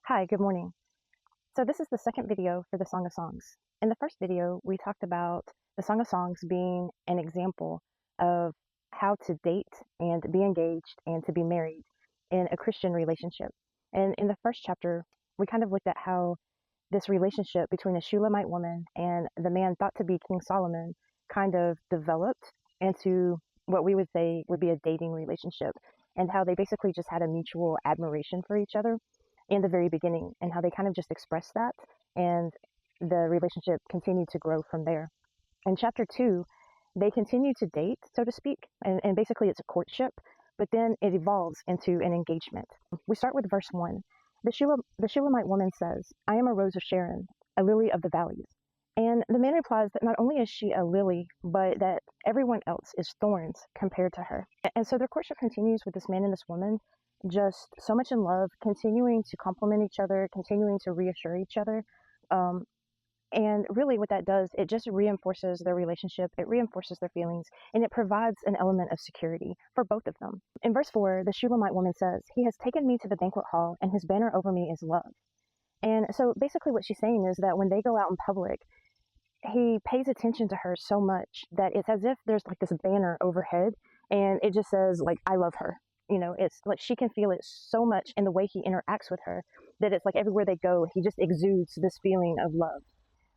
Hi, good morning. So this is the second video for the Song of Songs. In the first video, we talked about the Song of Songs being an example of how to date and be engaged and to be married in a Christian relationship. And in the first chapter, we kind of looked at how this relationship between a Shulamite woman and the man thought to be King Solomon kind of developed into what we would say would be a dating relationship, and how they basically just had a mutual admiration for each other in the very beginning, and how they kind of just expressed that, and the relationship continued to grow from there. In chapter 2, they continue to date, so to speak, and basically it's a courtship, but then it evolves into an engagement. We start with verse 1. The Shulamite woman says, "I am a rose of Sharon, a lily of the valleys." And the man replies that not only is she a lily, but that everyone else is thorns compared to her. And so their courtship continues with this man and this woman, just so much in love, continuing to compliment each other, continuing to reassure each other. And really what that does, it just reinforces their relationship, it reinforces their feelings, and it provides an element of security for both of them. In verse 4, the Shulamite woman says, "He has taken me to the banquet hall, and his banner over me is love." And so basically what she's saying is that when they go out in public, he pays attention to her so much that it's as if there's like this banner overhead, and it just says, like, "I love her." It's like she can feel it so much in the way he interacts with her that it's like everywhere they go, he just exudes this feeling of love.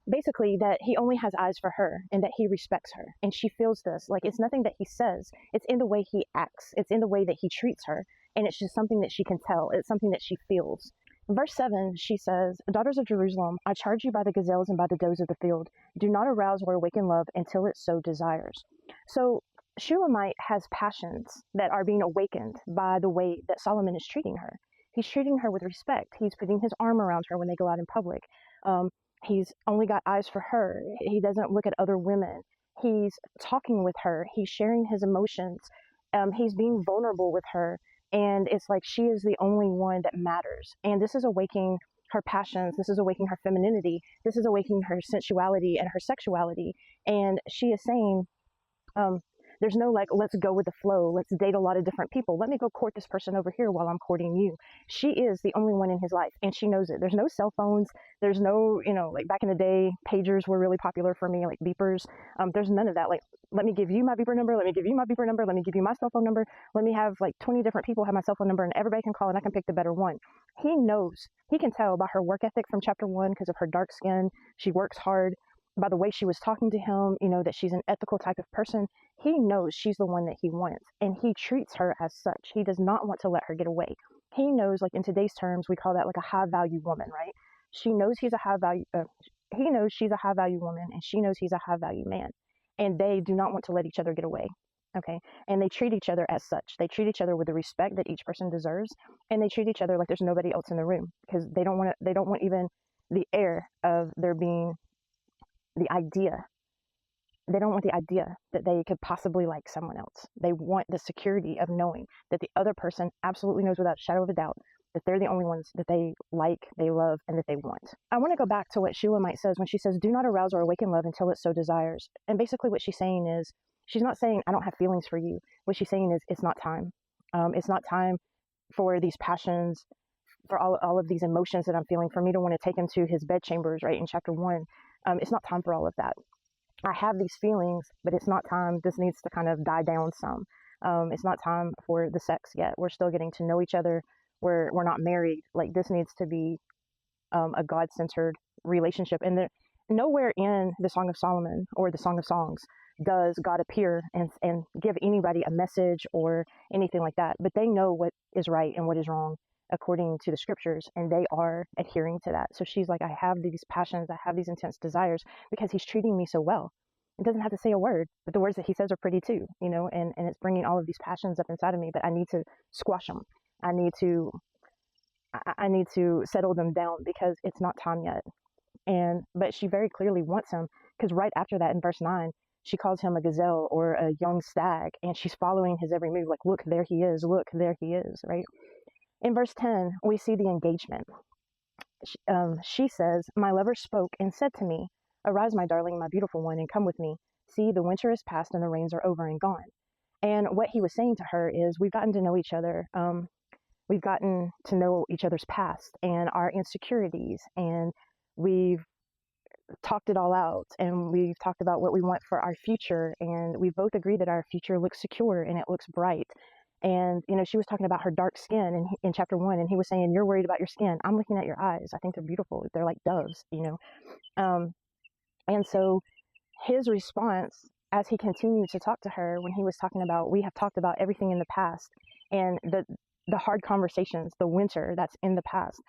Basically, that he only has eyes for her and that he respects her. And she feels this. Like, it's nothing that he says. It's in the way he acts. It's in the way that he treats her. And it's just something that she can tell. It's something that she feels. In verse 7, she says, "Daughters of Jerusalem, I charge you by the gazelles and by the does of the field. Do not arouse or awaken love until it so desires." So Shulamite has passions that are being awakened by the way that Solomon is treating her. He's treating her with respect. He's putting his arm around her when they go out in public. He's only got eyes for her. He doesn't look at other women. He's talking with her. He's sharing his emotions. He's being vulnerable with her. And it's like she is the only one that matters. And this is awakening her passions. This is awakening her femininity. This is awakening her sensuality and her sexuality. And she is saying, there's no like, let's go with the flow. Let's date a lot of different people. Let me go court this person over here while I'm courting you. She is the only one in his life, and she knows it. There's no cell phones. There's no, like back in the day, pagers were really popular for me, like beepers. There's none of that. Like, let me give you my beeper number. Let me give you my beeper number. Let me give you my cell phone number. Let me have like 20 different people have my cell phone number, and everybody can call, and I can pick the better one. He knows. He can tell by her work ethic from chapter 1 because of her dark skin. She works hard. By the way she was talking to him, that she's an ethical type of person. He knows she's the one that he wants, and he treats her as such. He does not want to let her get away. He knows, like in today's terms, we call that like a high value woman, right? She knows he's a high value, he knows she's a high value woman, and she knows he's a high value man. And they do not want to let each other get away. Okay. And they treat each other as such. They treat each other with the respect that each person deserves. And they treat each other like there's nobody else in the room, because they don't want even the air of there being the idea. They don't want the idea that they could possibly like someone else. They want the security of knowing that the other person absolutely knows without a shadow of a doubt that they're the only ones that they like, they love, and that they want. I want to go back to what Shulamite says when she says, "Do not arouse or awaken love until it so desires." And basically what she's saying is, she's not saying, "I don't have feelings for you." What she's saying is, it's not time. It's not time for these passions, for all of these emotions that I'm feeling, for me to want to take him to his bedchambers, right, in chapter 1. It's not time for all of that. I have these feelings, but it's not time. This needs to kind of die down some. It's not time for the sex yet. We're still getting to know each other. We're not married. Like, this needs to be a God-centered relationship. And nowhere in the Song of Solomon or the Song of Songs does God appear and give anybody a message or anything like that. But they know what is right and what is wrong according to the scriptures, and they are adhering to that. So she's like, I have these passions, I have these intense desires because he's treating me so well. It doesn't have to say a word, but the words that he says are pretty too, and it's bringing all of these passions up inside of me, but I need to squash them. I need to settle them down because it's not time yet. But she very clearly wants him, because right after that in verse 9, she calls him a gazelle or a young stag, and she's following his every move. Like, look, there he is. Look, there he is, right? In verse 10, we see the engagement. She says, "My lover spoke and said to me, 'Arise, my darling, my beautiful one, and come with me. See, the winter is past and the rains are over and gone.'" And what he was saying to her is, we've gotten to know each other. we've gotten to know each other's past and our insecurities, and we've talked it all out, and we've talked about what we want for our future, and we both agree that our future looks secure and it looks bright. And she was talking about her dark skin in chapter 1, and he was saying, you're worried about your skin. I'm looking at your eyes. I think they're beautiful. They're like doves. And so his response, as he continued to talk to her, when he was talking about, we have talked about everything in the past, and the hard conversations, the winter that's in the past.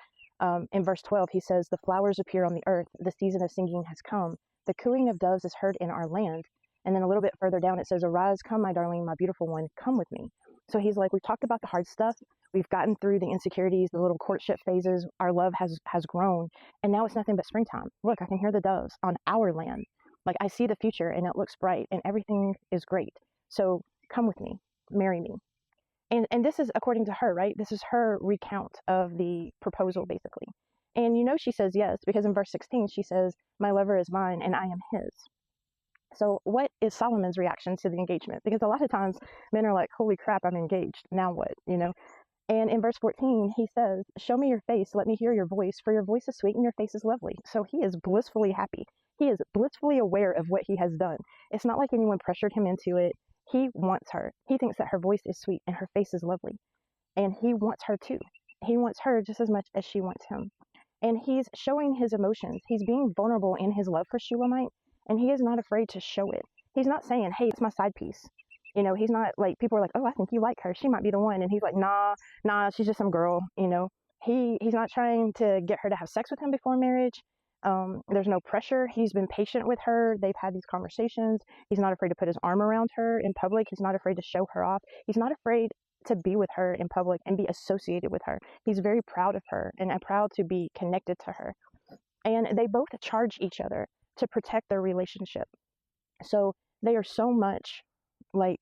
In verse 12, he says, the flowers appear on the earth. The season of singing has come. The cooing of doves is heard in our land. And then a little bit further down, it says, arise, come, my darling, my beautiful one, come with me. So he's like, we've talked about the hard stuff. We've gotten through the insecurities, the little courtship phases. Our love has grown. And now it's nothing but springtime. Look, I can hear the doves on our land. Like, I see the future, and it looks bright, and everything is great. So come with me, marry me. And this is according to her, right? This is her recount of the proposal, basically. And she says yes, because in verse 16, she says, my lover is mine and I am his. So what is Solomon's reaction to the engagement? Because a lot of times men are like, holy crap, I'm engaged. Now what? And in verse 14, he says, show me your face. Let me hear your voice, for your voice is sweet and your face is lovely. So he is blissfully happy. He is blissfully aware of what he has done. It's not like anyone pressured him into it. He wants her. He thinks that her voice is sweet and her face is lovely. And he wants her too. He wants her just as much as she wants him. And he's showing his emotions. He's being vulnerable in his love for Shulamite, and he is not afraid to show it. He's not saying, hey, it's my side piece. He's not like, people are like, oh, I think you like her. She might be the one. And he's like, nah, she's just some girl. He's not trying to get her to have sex with him before marriage. There's no pressure. He's been patient with her. They've had these conversations. He's not afraid to put his arm around her in public. He's not afraid to show her off. He's not afraid to be with her in public and be associated with her. He's very proud of her and proud to be connected to her. And they both charge each other to protect their relationship. So they are so much like,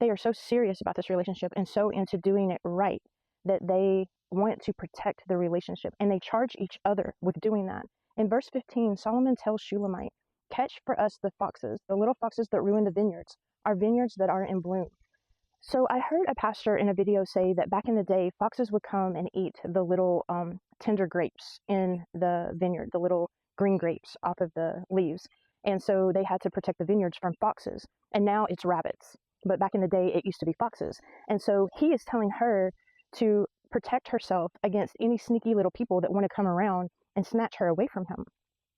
they are so serious about this relationship and so into doing it right that they want to protect the relationship, and they charge each other with doing that. In verse 15, Solomon tells Shulamite, catch for us the foxes, the little foxes that ruin the vineyards, our vineyards that are in bloom. So I heard a pastor in a video say that back in the day, foxes would come and eat the little tender grapes in the vineyard, the little green grapes off of the leaves. And so they had to protect the vineyards from foxes. And now it's rabbits. But back in the day, it used to be foxes. And so he is telling her to protect herself against any sneaky little people that want to come around and snatch her away from him.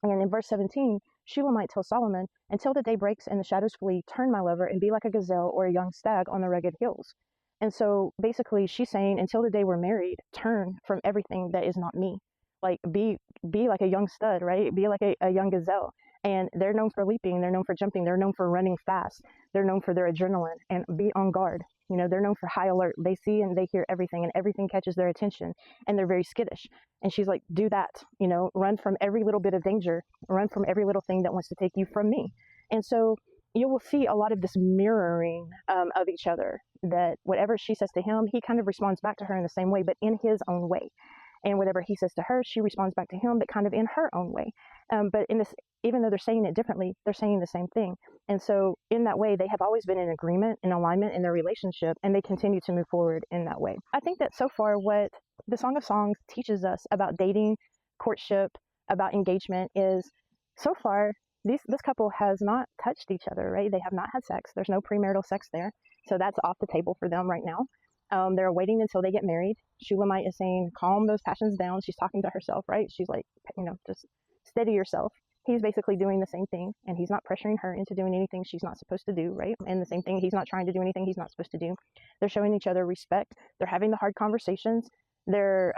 And in verse 17, Shulamite tells Solomon, until the day breaks and the shadows flee, turn, my lover, and be like a gazelle or a young stag on the rugged hills. And so basically she's saying, until the day we're married, turn from everything that is not me. Like, be like a young stud, right? Be like a young gazelle. And they're known for leaping. They're known for jumping. They're known for running fast. They're known for their adrenaline, and be on guard. They're known for high alert. They see and they hear everything, and everything catches their attention, and they're very skittish. And she's like, do that, run from every little bit of danger, run from every little thing that wants to take you from me. And so you will see a lot of this mirroring of each other, that whatever she says to him, he kind of responds back to her in the same way, but in his own way. And whatever he says to her, she responds back to him, but kind of in her own way. But in this, even though they're saying it differently, they're saying the same thing. And so in that way, they have always been in agreement, in alignment in their relationship, and they continue to move forward in that way. I think that so far what the Song of Songs teaches us about dating, courtship, about engagement is, so far, this couple has not touched each other, right? They have not had sex. There's no premarital sex there. So that's off the table for them right now. They're waiting until they get married. Shulamite is saying, calm those passions down. She's talking to herself, right? She's like, just steady yourself. He's basically doing the same thing, and he's not pressuring her into doing anything she's not supposed to do, right? And the same thing, he's not trying to do anything he's not supposed to do. They're showing each other respect. They're having the hard conversations. They're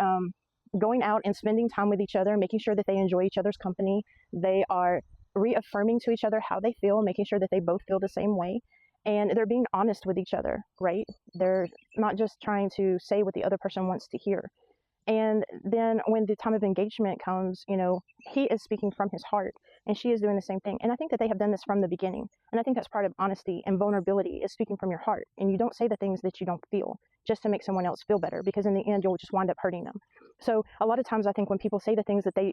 going out and spending time with each other, making sure that they enjoy each other's company. They are reaffirming to each other how they feel, making sure that they both feel the same way. And they're being honest with each other, right? They're not just trying to say what the other person wants to hear. And then when the time of engagement comes, he is speaking from his heart, and she is doing the same thing. And I think that they have done this from the beginning. And I think that's part of honesty and vulnerability, is speaking from your heart. And you don't say the things that you don't feel just to make someone else feel better, because in the end, you'll just wind up hurting them. So a lot of times I think when people say the things that they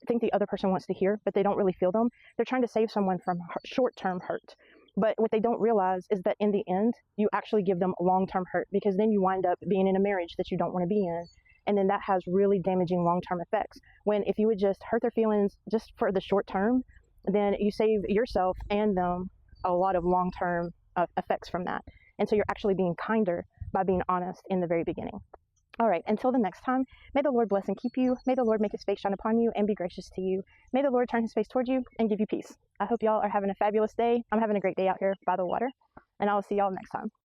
think the other person wants to hear, but they don't really feel them, they're trying to save someone from short-term hurt. But what they don't realize is that in the end, you actually give them long-term hurt, because then you wind up being in a marriage that you don't want to be in. And then that has really damaging long-term effects. When if you would just hurt their feelings just for the short term, then you save yourself and them a lot of long-term effects from that. And so you're actually being kinder by being honest in the very beginning. All right, until the next time, may the Lord bless and keep you. May the Lord make his face shine upon you and be gracious to you. May the Lord turn his face toward you and give you peace. I hope y'all are having a fabulous day. I'm having a great day out here by the water, and I'll see y'all next time.